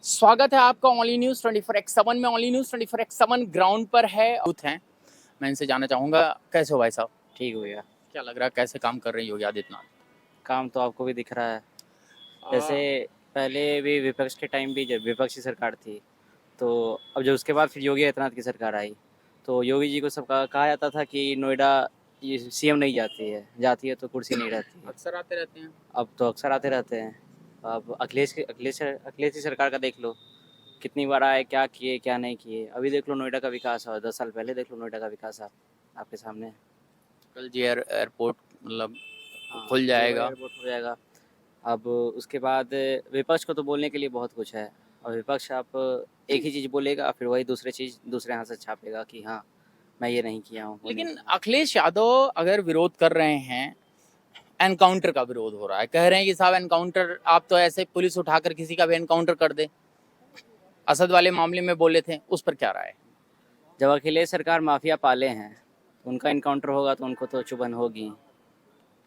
स्वागत है आपका ओनली न्यूज 24x7 में। ओनली न्यूज 24x7 ग्राउंड पर है, बूथ हैं। मैं इनसे जानना चाहूंगा, कैसे हो भाई साहब? ठीक हो गया। क्या लग रहा है, कैसे काम कर रहे हैं योगी आदित्यनाथ? काम तो आपको भी दिख रहा है। जैसे पहले भी विपक्ष के टाइम भी जब विपक्षी सरकार थी, तो अब जब उसके बाद फिर योगी आदित्यनाथ की सरकार आई, तो योगी जी को सब कहा जाता था कि नोएडा ये सीएम नहीं जाती है तो कुर्सी नहीं रहती है। अक्सर आते रहते हैं। अब तो अक्सर आते रहते हैं। अब अखिलेश की सरकार का देख लो, कितनी बार आए, क्या किए क्या नहीं किए। अभी देख लो नोएडा का विकास हुआ, 10 साल पहले देख लो नोएडा का विकास आपके सामने है। कल जी एयरपोर्ट मतलब हाँ, खुल जाएगा। एयरपोर्ट हो जाएगा। अब उसके बाद विपक्ष को तो बोलने के लिए बहुत कुछ है, और विपक्ष आप एक ही चीज़ बोलेगा, फिर वही दूसरी चीज़ दूसरे हाथ से छापेगा कि हाँ मैं ये नहीं किया हूँ। लेकिन अखिलेश यादव अगर विरोध कर रहे हैं, एनकाउंटर का विरोध हो रहा है, कह रहे हैं कि साहब एनकाउंटर, आप तो ऐसे पुलिस उठाकर किसी का भी एनकाउंटर कर दे। असद वाले मामले में बोले थे, उस पर क्या राय है? जब अखिलेश सरकार माफिया पाले हैं, उनका इनकाउंटर होगा तो उनको तो चुभन होगी।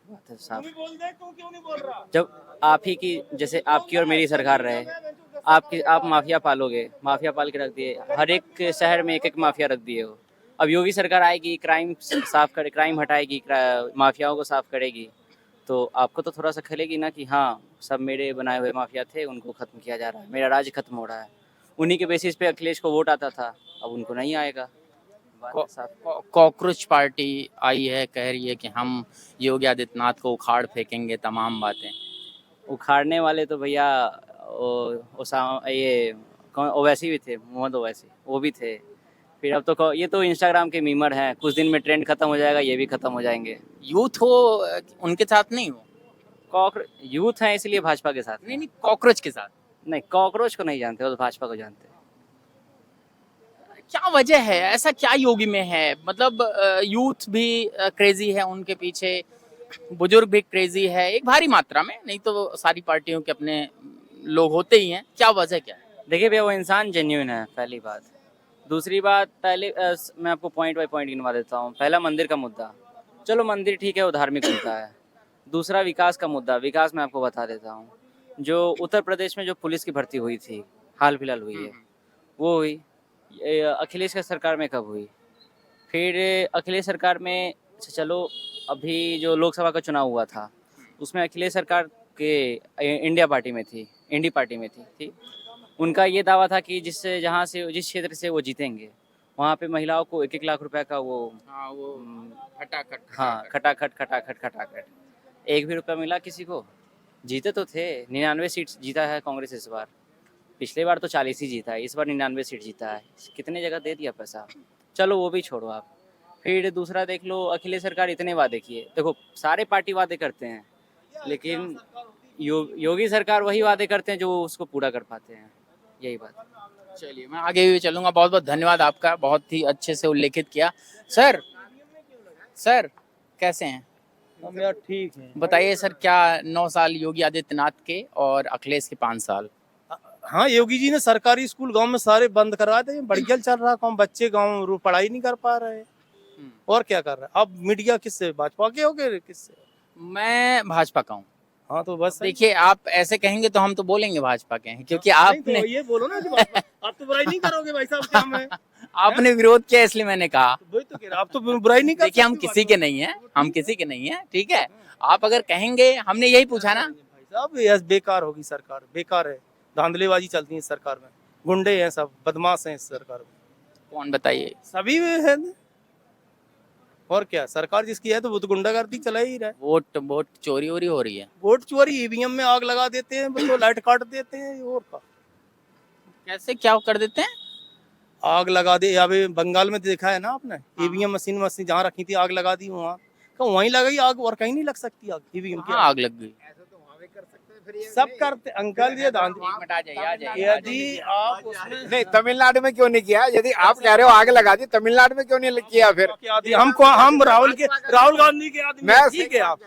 बात है साफ। जब आप ही की, जैसे आपकी और मेरी सरकार रहे, आप माफिया पालोगे, माफिया पाल के रख दिए, हर एक शहर में एक एक माफिया रख दिए हो। अब योगी सरकार आएगी, क्राइम हटाएगी, माफियाओं को साफ करेगी, तो आपको तो थोड़ा सा खलेगी ना कि हाँ सब मेरे बनाए हुए माफिया थे, उनको खत्म किया जा रहा है, मेरा राज्य खत्म हो रहा है। उन्हीं के बेसिस पे अखिलेश को वोट आता था, अब उनको नहीं आएगा। बात है साफ। कॉकरोच पार्टी आई है, कह रही है कि हम योगी आदित्यनाथ को उखाड़ फेंकेंगे, तमाम बातें। उखाड़ने वाले तो भैया ये कौन ओवैसी भी थे, मोहम्मद ओवैसी, वो भी थे। फिर अब तो ये तो इंस्टाग्राम के मीमर हैं, कुछ दिन में ट्रेंड खत्म हो जाएगा, ये भी खत्म हो जाएंगे। यूथ हो, उनके साथ नहीं हो? कॉकरोच यूथ है इसलिए भाजपा के साथ नहीं, कॉकरोच के साथ। नहीं, कॉकरोच को नहीं जानते, वो तो भाजपा को जानते हैं। क्या वजह है, ऐसा क्या योगी में है? मतलब यूथ भी क्रेजी है उनके पीछे, बुजुर्ग भी क्रेजी है, एक भारी मात्रा में। नहीं तो सारी पार्टियों के अपने लोग होते ही हैं, क्या वजह क्या है? देखिए भैया, वो इंसान जेन्युइन है, पहली बात। दूसरी बात, पहले मैं आपको पॉइंट बाय पॉइंट गिनवा देता हूँ। पहला मंदिर का मुद्दा, चलो मंदिर ठीक है, वो धार्मिक मुद्दा है। दूसरा विकास का मुद्दा, विकास मैं आपको बता देता हूँ। जो उत्तर प्रदेश में जो पुलिस की भर्ती हुई थी, हाल फिलहाल हुई है, वो हुई। अखिलेश की सरकार में कब हुई? फिर अखिलेश सरकार में चलो, अभी जो लोकसभा का चुनाव हुआ था, उसमें अखिलेश सरकार के इंडिया पार्टी में थी, इंडी पार्टी में थी। उनका ये दावा था कि जिस क्षेत्र से वो जीतेंगे, वहाँ पे महिलाओं को 1-1 लाख रुपए का वो खटाखट 1 भी रुपया मिला किसी को? जीते तो थे। 99 सीट जीता है कांग्रेस इस बार। पिछले बार तो 40 ही जीता है, इस बार 99 सीट जीता है। कितने जगह दे दिया पैसा। चलो वो भी छोड़ो आप। फिर दूसरा देख लो, अखिलेश सरकार इतने वादे किए। देखो सारे पार्टी वादे करते हैं, लेकिन योगी सरकार वही वादे करते हैं जो उसको पूरा कर पाते हैं। यही बात। चलिए, मैं आगे भी चलूंगा। बहुत बहुत धन्यवाद आपका, बहुत ही अच्छे से उल्लेखित किया। सर कैसे हैं? हम यार ठीक है। बताइए सर, क्या 9 साल योगी आदित्यनाथ के और अखिलेश के 5 साल? हाँ, योगी जी ने सरकारी स्कूल गांव में सारे बंद करवा दिए, बढ़िया चल रहा काम। बच्चे गांव पढ़ाई नहीं कर पा रहे, और क्या कर रहे? अब मीडिया किससे, भाजपा के हो गए किससे? मैं भाजपा का हूँ। हाँ तो बस देखिए, आप ऐसे कहेंगे तो हम तो बोलेंगे भाजपा के हैं, क्योंकि आपने तो ये बोलो ना कि भाजपा, आप तो बुराई नहीं करोगे भाई साहब क्या में? आपने विरोध किया, इसलिए मैंने कहा। तो वही तो कह रहा, आप तो बुराई नहीं कर। देखिए, हम किसी के नहीं हैं, हम किसी के नहीं हैं, ठीक है। आप अगर कहेंगे, हमने यही पूछा ना। भाई साहब ये बेकार होगी सरकार, बेकार है। धांधलेबाजी चलती है इस सरकार में, गुंडे हैं सब, बदमाश हैं इस सरकार में। कौन बताइए? सभी है, और क्या? सरकार जिसकी है तो वो तो गुंडागर्दी चला ही रहा है। वोट चोरी वोरी हो रही है। वोट चोरी, ईवीएम में आग लगा देते हैं, तो लाइट काट देते हैं, और का कैसे क्या कर देते हैं? आग लगा दे। अभी बंगाल में देखा है ना आपने, ईवीएम मशीन जहाँ रखी थी आग लगा दी वहाँ, वहीं लगाई आग, और कहीं नहीं लग सकती आग ईवीएम की। आग लग गई। सब करते अंकल, ये यदि आप नहीं, तमिलनाडु में क्यों नहीं किया? यदि आप कह रहे हो आग लगा दी, तमिलनाडु में क्यों नहीं किया? फिर हम राहुल गांधी के आदमी मैं ठीक है आप।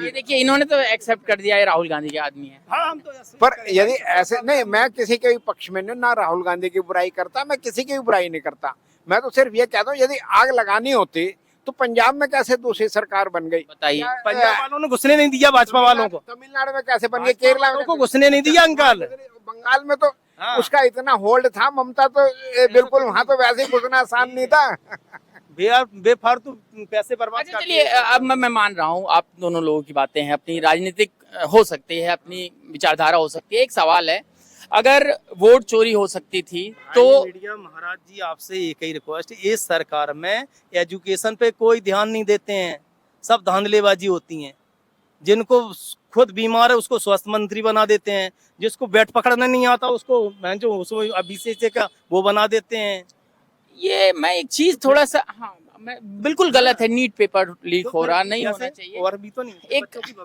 ये देखिए, इन्होंने तो एक्सेप्ट कर दिया है, राहुल गांधी के आदमी है। हाँ, हम तो पर यदि ऐसे नहीं, मैं किसी के भी पक्ष में नहीं, ना राहुल गांधी की बुराई करता, मैं किसी की भी बुराई नहीं करता। मैं तो सिर्फ ये कहता हूँ, यदि आग लगानी होती तो पंजाब में कैसे दूसरी सरकार बन गई? बताइए। पंजाब वालों ने घुसने नहीं दिया भाजपा वालों को। तमिलनाडु में कैसे बन गई? केरला में को घुसने नहीं दिया अंकल। बंगाल में तो हाँ। उसका इतना होल्ड था। ममता तो बिल्कुल वहां तो वैसे ही घुसना आसान नहीं था। बेफालतू पैसे बर्बाद अच्छा करते चलिए, हैं। अब मैं मान रहा हूँ आप दोनों लोगों की बातें हैं, अपनी राजनीतिक हो सकती है, अपनी विचारधारा हो सकती है। एक सवाल है, अगर वोट चोरी हो सकती थी तो मीडिया महाराज जी, आपसे एक ही रिक्वेस्ट, इस सरकार में एजुकेशन पे कोई ध्यान नहीं देते हैं, सब धांधलेबाजी होती है। जिनको खुद बीमार है उसको स्वास्थ्य मंत्री बना देते हैं, जिसको बैट पकड़ना नहीं आता उसको जो उसको अभी से का वो बना देते हैं। ये मैं एक चीज थोड़ा सा, हाँ मैं बिल्कुल गलत है, नीट पेपर लीक हो रहा नहीं होना चाहिए। और भी तो नहीं एक बच्चों की